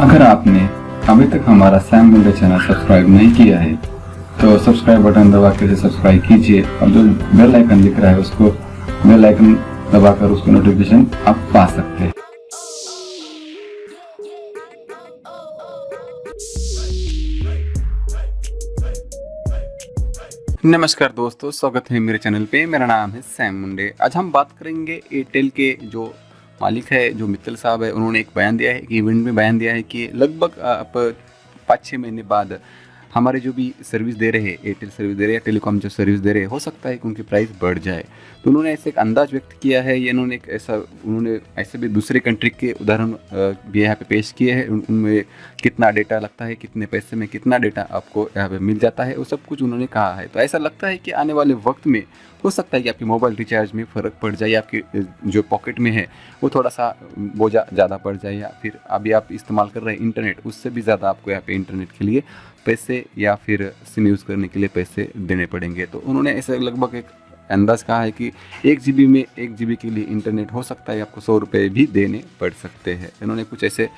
अगर आपने अभी तक हमारा सैम मुंडे चैनल सब्सक्राइब नहीं किया है तो सब्सक्राइब बटन दबा के सब्सक्राइब कीजिए और जो बेल आइकन दिख रहा है उसको बेल आइकन दबाकर उसको नोटिफिकेशन आप पा सकते हैं। नमस्कार दोस्तों, स्वागत है मेरे चैनल पे। मेरा नाम है सैम मुंडे। आज हम बात करेंगे एयरटेल के जो मालिक है, जो मित्तल साहब है, उन्होंने एक बयान दिया है, एक इवेंट में बयान दिया है कि लगभग आप 5-6 महीने बाद हमारे जो भी सर्विस दे रहे हैं, एयरटेल सर्विस दे रहे हैं, टेलीकॉम जो सर्विस दे रहे हैं, हो सकता है कि उनकी प्राइस बढ़ जाए। तो उन्होंने ऐसे एक अंदाज व्यक्त किया है। ये उन्होंने ऐसे भी दूसरे कंट्री के उदाहरण भी यहाँ पे पेश किए हैं। उनमें कितना डेटा लगता है, कितने पैसे में कितना डेटा आपको यहाँ पे मिल जाता है, वो सब कुछ उन्होंने कहा है। तो ऐसा लगता है कि आने वाले वक्त में हो सकता है कि आपकी मोबाइल रिचार्ज में फ़र्क पड़ जाए, आपकी जो पॉकेट में है वो थोड़ा सा बोझा ज़्यादा पड़ जाए, या फिर अभी आप इस्तेमाल कर रहे हैं इंटरनेट, उससे भी ज़्यादा आपको यहाँ पे इंटरनेट के लिए पैसे या फिर सिम यूज़ करने के लिए पैसे देने पड़ेंगे। तो उन्होंने ऐसे लगभग एक अंदाज़ कहा है कि 1 GB के लिए इंटरनेट हो सकता है आपको 100 रुपये भी देने पड़ सकते हैं। इन्होंने कुछ ऐसे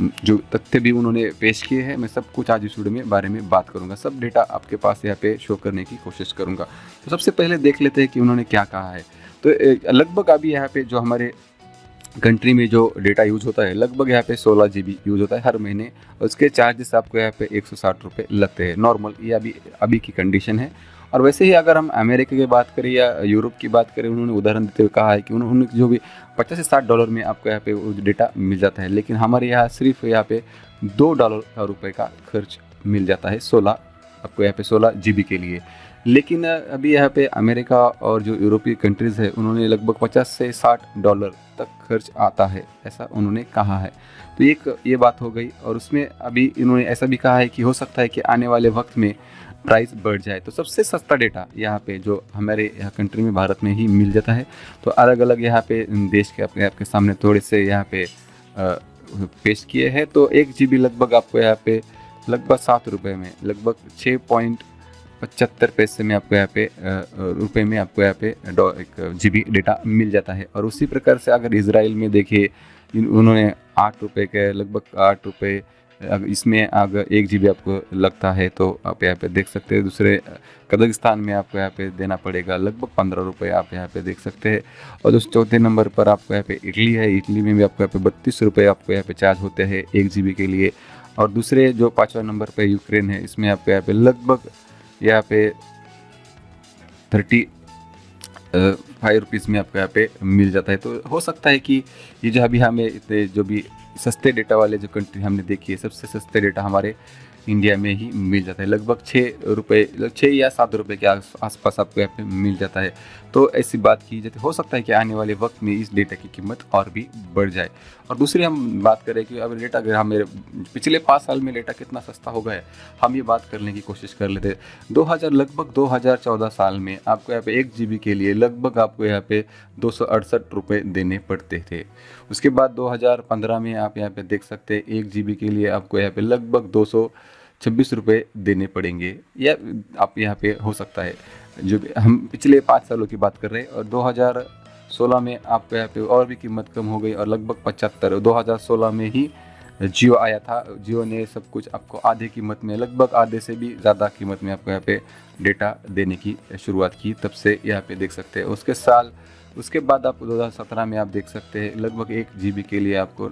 जो तथ्य भी उन्होंने पेश किए हैं। मैं सब कुछ आज इस वीडियो में बारे में बात करूंगा, सब डेटा आपके पास यहाँ पे शो करने की कोशिश करूंगा। तो सबसे पहले देख लेते हैं कि उन्होंने क्या कहा है। तो लगभग अभी यहाँ पे जो हमारे कंट्री में जो डेटा यूज़ होता है, लगभग यहाँ पे 16 GB यूज़ होता है हर महीने। उसके चार्जेस आपको यहाँ पे 160 रुपये लगते हैं नॉर्मल। ये अभी की कंडीशन है। और वैसे ही अगर हम अमेरिका की बात करें या यूरोप की बात करें, उन्होंने उदाहरण देते हुए कहा है कि उन्होंने जो भी 50 से 60 डॉलर में आपको यहाँ पे वो डेटा मिल जाता है। लेकिन हमारे यहाँ सिर्फ यहाँ पे $2 का खर्च मिल जाता है, 16 आपको यहाँ पे 16 GB के लिए। लेकिन अभी यहाँ पे अमेरिका और जो यूरोपीय कंट्रीज़ है, उन्होंने लगभग 50 से 60 डॉलर तक खर्च आता है, ऐसा उन्होंने कहा है। तो एक ये बात हो गई। और उसमें अभी इन्होंने ऐसा भी कहा है कि हो सकता है कि आने वाले वक्त में प्राइस बढ़ जाए। तो सबसे सस्ता डेटा यहाँ पे जो हमारे यहाँ कंट्री में, भारत में ही मिल जाता है। तो अलग अलग यहाँ पे देश के अपने आपके सामने थोड़े से यहाँ पे पेश किए हैं। तो 1 GB लगभग आपको यहाँ पे लगभग 7 रुपये में, लगभग 6.75 पैसे में आपको यहाँ पे रुपये में आपको यहाँ पे 1 GB डेटा मिल जाता है। और उसी प्रकार से अगर इजराइल में देखिए, उन्होंने 8 रुपये के, लगभग 8 रुपये इसमें अगर 1 GB आपको लगता है तो आप यहाँ पे देख सकते हैं। दूसरे कजाकिस्तान में आपको यहाँ पे देना पड़ेगा लगभग 15 रुपये, आप यहाँ पे देख सकते हैं। और जो चौथे नंबर पर आपको यहाँ पे इटली है, इटली में भी आपको यहाँ पे 32 रुपये आपको यहाँ पे चार्ज होते हैं 1 GB के लिए। और दूसरे जो 5वां नंबर पर यूक्रेन है, इसमें आपको यहाँ पे लगभग यहाँ पे 35 रुपीज़ में आपको यहाँ पे मिल जाता है। तो हो सकता है कि ये जो अभी हमें इतने जो भी सस्ते डेटा वाले जो कंट्री हमने देखी है, सबसे सस्ते डेटा हमारे इंडिया में ही मिल जाता है। लगभग 6 या 7 रुपये के आसपास आपको यहाँ पे मिल जाता है। तो ऐसी बात की जाती, हो सकता है कि आने वाले वक्त में इस डेटा की कीमत और भी बढ़ जाए। और दूसरी हम बात करें कि अब डेटा, अगर हमें पिछले 5 साल में डेटा कितना सस्ता हो गया है, हम ये बात करने की कोशिश कर लेते हैं। लगभग 2014 साल में आपको यहाँ पे 1 GB के लिए लगभग आपको यहाँ पे 268 रुपये देने पड़ते थे। उसके बाद 2015 में आप यहाँ पे देख सकते हैं 1 GB के लिए आपको यहाँ पे लगभग 226 रुपये देने पड़ेंगे। या आप यहाँ पे हो सकता है, जो हम पिछले 5 सालों की बात कर रहे हैं। और 2016 में आपको यहाँ पे और भी कीमत कम हो गई और लगभग 75। 2016 में ही जियो आया था। जियो ने सब कुछ आपको आधे कीमत में, लगभग आधे से भी ज़्यादा कीमत में आपको यहाँ पे डेटा देने की शुरुआत की। तब से यहाँ पे देख सकते हैं उसके बाद आपको 2017 में आप देख सकते हैं लगभग 1 GB के लिए आपको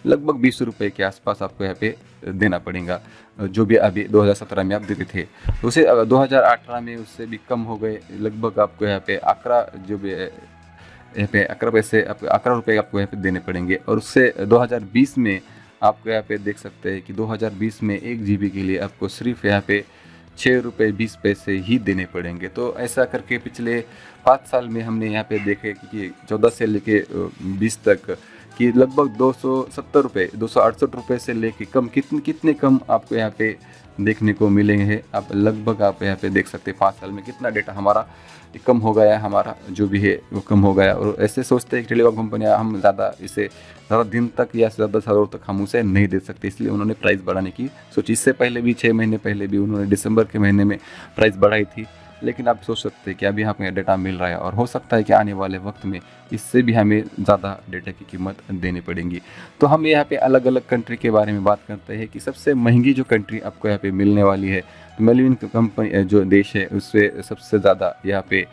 लगभग 20 रुपये के आसपास आपको यहाँ पे देना पड़ेगा, जो भी अभी 2017 में आप देते थे। उसे 2018 में उससे भी कम हो गए, लगभग आपको यहाँ पे 11 जो भी यहाँ पे 11 पैसे, आपको 11 रुपये आपको यहाँ पे देने पड़ेंगे। और उससे 2020 में आपको यहाँ पे देख सकते हैं कि 2020 में 1 GB के लिए आपको सिर्फ यहाँ पे 6 रुपये 20 पैसे ही देने पड़ेंगे। तो ऐसा करके पिछले 5 साल में हमने यहाँ पे देखे कि 14 से लेके 20 तक कि लगभग 270 रुपये, 268 रुपये से लेके कम कितने कम आपको यहाँ पे देखने को मिलेंगे। आप लगभग आप यहाँ पे देख सकते हैं 5 साल में कितना डेटा हमारा कम हो गया है, हमारा जो भी है वो कम हो गया। और ऐसे सोचते हैं कि टेलीकॉम कंपनियाँ हम ज़्यादा दिन तक या ज़्यादा सालों तक हम उसे नहीं दे सकते, इसलिए उन्होंने प्राइस बढ़ाने की सोची। इससे पहले भी 6 महीने पहले भी उन्होंने दिसंबर के महीने में प्राइस बढ़ाई थी। लेकिन आप सोच सकते हैं कि अभी हमें डाटा मिल रहा है और हो सकता है कि आने वाले वक्त में इससे भी हमें ज़्यादा डाटा की कीमत देनी पड़ेगी। तो हम यहाँ पे अलग अलग कंट्री के बारे में बात करते हैं कि सबसे महंगी जो कंट्री आपको यहाँ पे मिलने वाली है। तो मेलविन कंपनी जो देश है उससे सबसे ज़्यादा यहाँ पे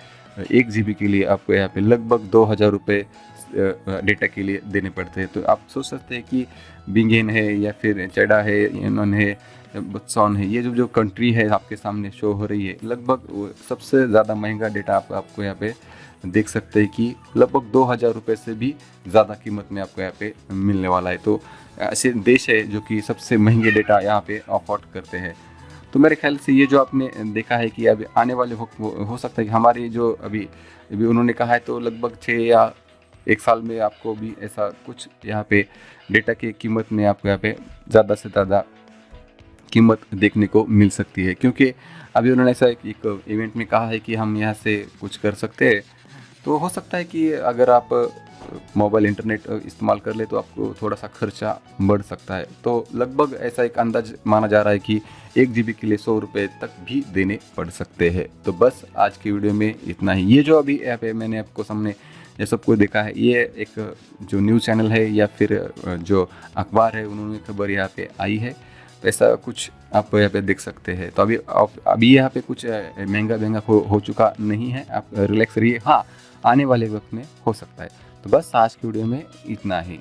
1 GB के लिए आपको यहाँ पे लगभग 2000 रुपये डेटा के लिए देने पड़ते हैं। तो आप सोच सकते हैं कि बिंगेन है या फिर चेडा है, यमन है, बोत्सवाना है, ये जो कंट्री है आपके सामने शो हो रही है, लगभग सबसे ज़्यादा महंगा डेटा आपको यहाँ पे देख सकते हैं कि लगभग 2000 रुपये से भी ज़्यादा कीमत में आपको यहाँ पे मिलने वाला है। तो ऐसे देश है जो कि सबसे महंगे डेटा यहाँ पे अफोर्ड करते हैं। तो मेरे ख्याल से ये जो आपने देखा है कि अभी आने वाले वक्त हो सकता है कि हमारी जो अभी उन्होंने कहा है तो लगभग 6 या 1 साल में आपको भी ऐसा कुछ यहाँ पे डेटा की कीमत में आपको यहाँ पे ज़्यादा से ज़्यादा कीमत देखने को मिल सकती है, क्योंकि अभी उन्होंने ऐसा एक इवेंट में कहा है कि हम यहाँ से कुछ कर सकते हैं। तो हो सकता है कि अगर आप मोबाइल इंटरनेट इस्तेमाल कर ले तो आपको थोड़ा सा खर्चा बढ़ सकता है। तो लगभग ऐसा एक अंदाज माना जा रहा है कि 1 GB के लिए 100 रुपये तक भी देने पड़ सकते हैं। तो बस आज की वीडियो में इतना ही। ये जो अभी यहाँ पे मैंने आपको सामने ये सबको देखा है, ये एक जो न्यूज़ चैनल है या फिर जो अखबार है उन्होंने खबर यहाँ पे आई है। तो ऐसा कुछ आप यहाँ पे देख सकते हैं। तो अभी यहाँ पे कुछ महंगा हो चुका नहीं है, आप रिलैक्स रहिए। हाँ, आने वाले वक्त में हो सकता है। तो बस आज की वीडियो में इतना ही।